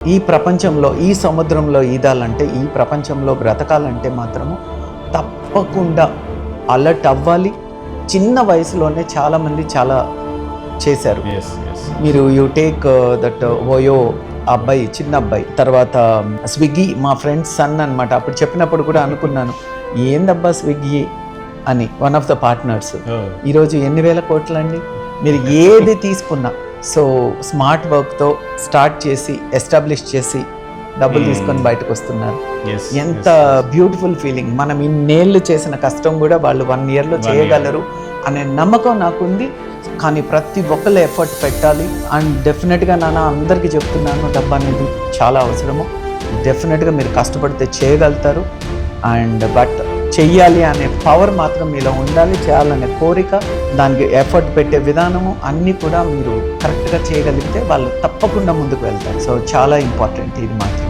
ఈ ప్రపంచంలో, ఈ సముద్రంలో ఈదాలంటే, ఈ ప్రపంచంలో బ్రతకాలంటే మాత్రము తప్పకుండా అలర్ట్ అవ్వాలి. చిన్న వయసులోనే చాలామంది చాలా చేశారు. మీరు యూ టేక్ దట్ ఓయో అబ్బాయి, చిన్న అబ్బాయి, తర్వాత స్విగ్గీ, మా ఫ్రెండ్స్ సన్ అనమాట. అప్పుడు చెప్పినప్పుడు కూడా అనుకున్నాను, ఏందబ్బా స్విగ్గీ అని, వన్ ఆఫ్ ద పార్ట్నర్స్. ఈరోజు ఎన్ని వేల కోట్లండి. మీరు ఏది తీసుకున్నా, సో స్మార్ట్ వర్క్తో స్టార్ట్ చేసి ఎస్టాబ్లిష్ చేసి డబ్బులు తీసుకొని బయటకు వస్తున్నారు. ఎంత బ్యూటిఫుల్ ఫీలింగ్. మనం ఇన్నేళ్ళు చేసిన కష్టం కూడా వాళ్ళు 1 yearలో చేయగలరు అనే నమ్మకం నాకుంది. కానీ ప్రతి ఒక్కళ్ళు ఎఫర్ట్ పెట్టాలి. అండ్ డెఫినెట్గా నాన్న అందరికీ చెప్తున్నాను, డబ్బు అనేది చాలా అవసరము. డెఫినెట్గా మీరు కష్టపడితే చేయగలుగుతారు. అండ్ బట్ చెయ్యాలి అనే పవర్ మాత్రం మీలో ఉండాలి. చేయాలనే కోరిక, దానికి ఎఫర్ట్ పెట్టే విధానము అన్నీ కూడా మీరు కరెక్ట్గా చేయగలిగితే వాళ్ళు తప్పకుండా ముందుకు వెళ్తారు. సో చాలా ఇంపార్టెంట్ ఇది మాత్రం.